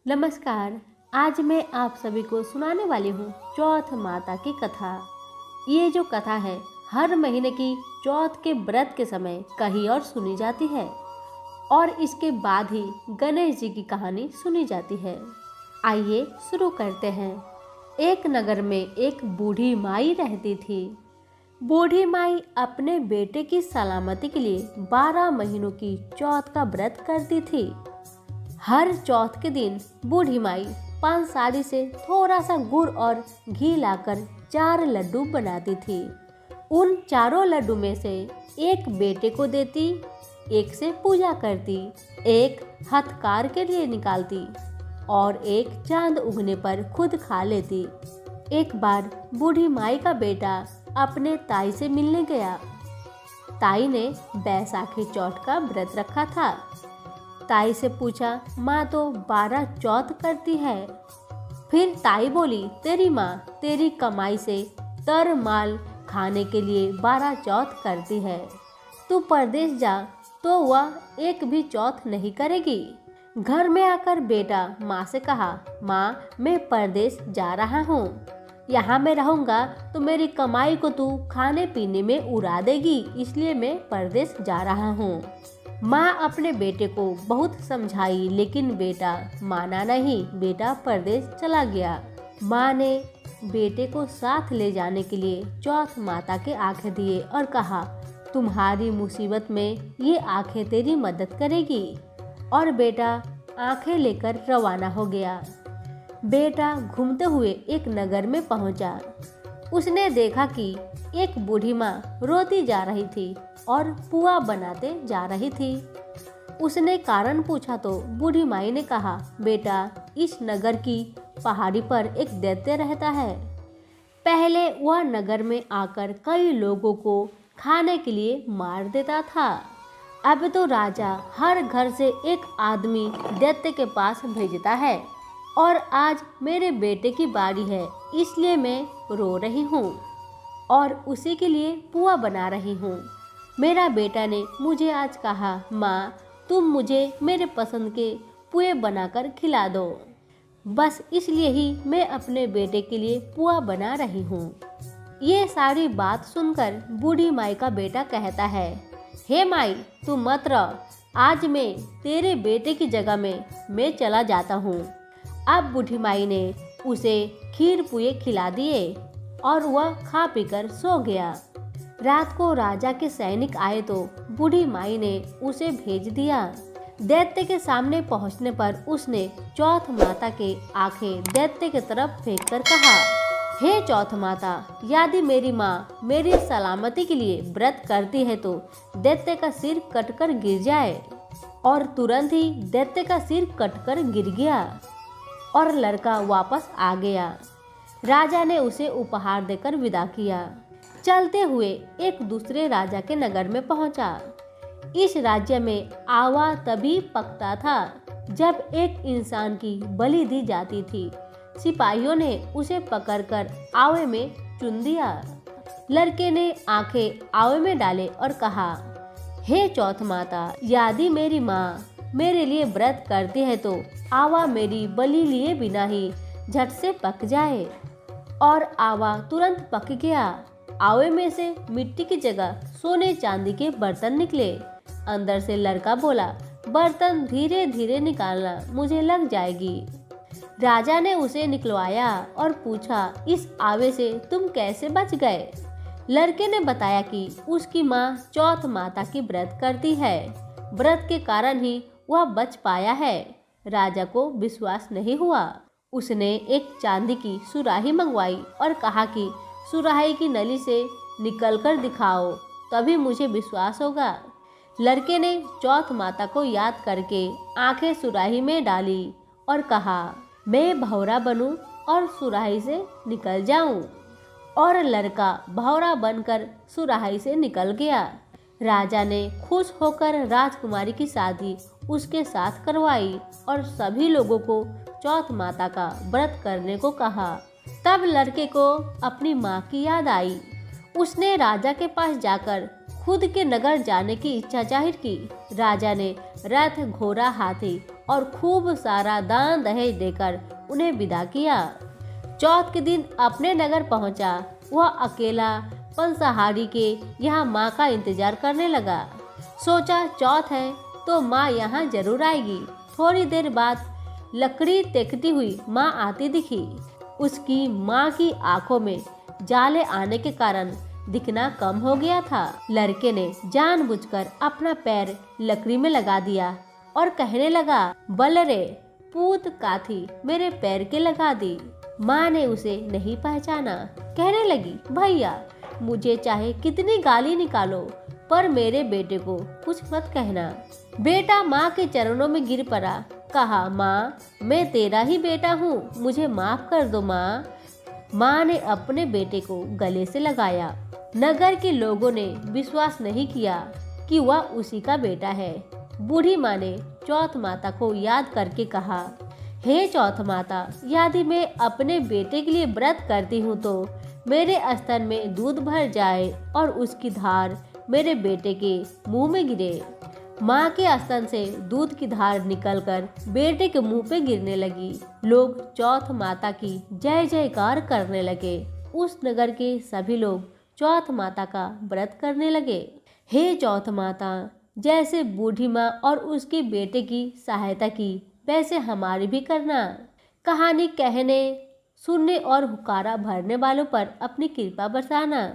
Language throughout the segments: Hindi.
नमस्कार। आज मैं आप सभी को सुनाने वाली हूँ चौथ माता की कथा। ये जो कथा है हर महीने की चौथ के व्रत के समय कहीं और सुनी जाती है और इसके बाद ही गणेश जी की कहानी सुनी जाती है। आइए शुरू करते हैं। एक नगर में एक बूढ़ी माई रहती थी। बूढ़ी माई अपने बेटे की सलामती के लिए 12 महीनों की चौथ का व्रत करती थी। हर चौथ के दिन बूढ़ी माई पानसारी से थोड़ा सा गुड़ और घी लाकर 4 लड्डू बनाती थी। उन चारों लड्डू में से एक बेटे को देती, एक से पूजा करती, एक हथकार के लिए निकालती और एक चांद उगने पर खुद खा लेती। एक बार बूढ़ी माई का बेटा अपने ताई से मिलने गया। ताई ने बैसाखी चौथ का व्रत रखा था। ताई से पूछा, माँ तो 12 चौथ करती है। फिर ताई बोली, तेरी माँ तेरी कमाई से तर माल खाने के लिए 12 चौथ करती है। तू परदेश जा तो वह एक भी चौथ नहीं करेगी। घर में आकर बेटा माँ से कहा, माँ मैं परदेश जा रहा हूँ, यहाँ मैं रहूँगा तो मेरी कमाई को तू खाने पीने में उड़ा देगी, इसलिए मैं परदेश जा रहा हूँ। माँ अपने बेटे को बहुत समझाई लेकिन बेटा माना नहीं। बेटा परदेश चला गया। माँ ने बेटे को साथ ले जाने के लिए चौथ माता के आंखें दिए और कहा, तुम्हारी मुसीबत में ये आंखें तेरी मदद करेगी। और बेटा आंखें लेकर रवाना हो गया। बेटा घूमते हुए एक नगर में पहुंचा। उसने देखा कि एक बूढ़ी माँ रोती जा रही थी और पुआ बनाते जा रही थी। उसने कारण पूछा तो बूढ़ी माई ने कहा, बेटा इस नगर की पहाड़ी पर एक दैत्य रहता है। पहले वह नगर में आकर कई लोगों को खाने के लिए मार देता था। अब तो राजा हर घर से एक आदमी दैत्य के पास भेजता है और आज मेरे बेटे की बारी है, इसलिए मैं रो रही हूँ और उसी के लिए पुआ बना रही हूँ। मेरा बेटा ने मुझे आज कहा, माँ तुम मुझे मेरे पसंद के पुए बनाकर खिला दो। बस इसलिए ही मैं अपने बेटे के लिए पुआ बना रही हूँ। ये सारी बात सुनकर बूढ़ी माई का बेटा कहता है, हे माई तू मत रह, आज मैं तेरे बेटे की जगह में मैं चला जाता हूँ। अब बूढ़ी माई ने उसे खीर पुए खिला दिए और वह खा पीकर सो गया। रात को राजा के सैनिक आए तो बूढ़ी माई ने उसे भेज दिया। दैत्य के सामने पहुंचने पर उसने चौथ माता के आंखें दैत्य की तरफ फेंक कर कहा, हे चौथ माता, यदि मेरी माँ मेरी सलामती के लिए व्रत करती है तो दैत्य का सिर कटकर गिर जाए। और तुरंत ही दैत्य का सिर कटकर गिर गया और लड़का वापस आ गया। राजा ने उसे उपहार देकर विदा किया। चलते हुए एक दूसरे राजा के नगर में पहुंचा। इस राज्य में आवा तभी पकता था जब एक इंसान की बलि दी जाती थी। सिपाहियों ने उसे पकड़कर आवे में चुन दिया। लड़के ने आंखें आवे में डाले और कहा, हे चौथ माता, यदि मेरी माँ मेरे लिए व्रत करती है तो आवा मेरी बलि लिए बिना ही झट से पक जाए। और आवा तुरंत पक गया। आवे में से मिट्टी की जगह सोने चांदी के बर्तन निकले। अंदर से लड़का बोला, बर्तन धीरे धीरे निकालना, मुझे लग जाएगी। राजा ने उसे निकलवाया और पूछा, इस आवे से तुम कैसे बच गए? लड़के ने बताया कि उसकी माँ चौथ माता की व्रत करती है, व्रत के कारण ही वह बच पाया है। राजा को विश्वास नहीं हुआ। उसने एक चांदी की सुराही मंगवाई और कहा कि सुराही की नली से निकलकर दिखाओ, तभी मुझे विश्वास होगा। लड़के ने चौथ माता को याद करके आंखें सुराही में डाली और कहा, मैं भौरा बनूं और सुराही से निकल जाऊं। और लड़का भौरा बनकर सुराही से निकल गया। राजा ने खुश होकर राजकुमारी की शादी उसके साथ करवाई और सभी लोगों को चौथ माता का व्रत करने को कहा। तब लड़के को अपनी माँ की याद आई। उसने राजा के पास जाकर खुद के नगर जाने की इच्छा जाहिर की। राजा ने रथ, घोड़ा, हाथी और खूब सारा दान दहेज देकर उन्हें विदा किया। चौथ के दिन अपने नगर पहुंचा। वह अकेला पंसाहारी के यहाँ माँ का इंतजार करने लगा। सोचा चौथ है तो माँ यहाँ जरूर आएगी। थोड़ी देर बाद लकड़ी देखती हुई माँ आती दिखी। उसकी माँ की आंखों में जाले आने के कारण दिखना कम हो गया था। लड़के ने जानबूझकर अपना पैर लकड़ी में लगा दिया और कहने लगा, बल रे पूत काथी मेरे पैर के लगा दी। माँ ने उसे नहीं पहचाना। कहने लगी, भैया मुझे चाहे कितनी गाली निकालो पर मेरे बेटे को कुछ मत कहना। बेटा माँ के चरणों में गिर पड़ा। कहा, माँ मैं तेरा ही बेटा हूँ, मुझे माफ कर दो माँ। माँ ने अपने बेटे को गले से लगाया। नगर के लोगों ने विश्वास नहीं किया कि वह उसी का बेटा है। बूढ़ी माँ ने चौथ माता को याद करके कहा, हे चौथ माता, यदि मैं अपने बेटे के लिए व्रत करती हूँ तो मेरे स्तन में दूध भर जाए और उसकी धार मेरे बेटे के मुंह में गिरे। माँ के स्तन से दूध की धार निकलकर बेटे के मुंह पे गिरने लगी। लोग चौथ माता की जय जयकार करने लगे। उस नगर के सभी लोग चौथ माता का व्रत करने लगे। हे चौथ माता, जैसे बूढ़ी माँ और उसके बेटे की सहायता की वैसे हमारी भी करना। कहानी कहने, सुनने और हुक्कारा भरने वालों पर अपनी कृपा बरसाना।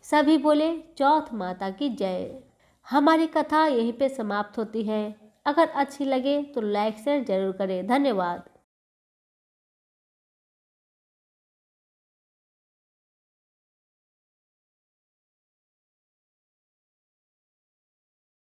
सभी बोले चौथ माता की जय। हमारी कथा यहीं पे समाप्त होती है। अगर अच्छी लगे तो लाइक शेयर जरूर करें। धन्यवाद।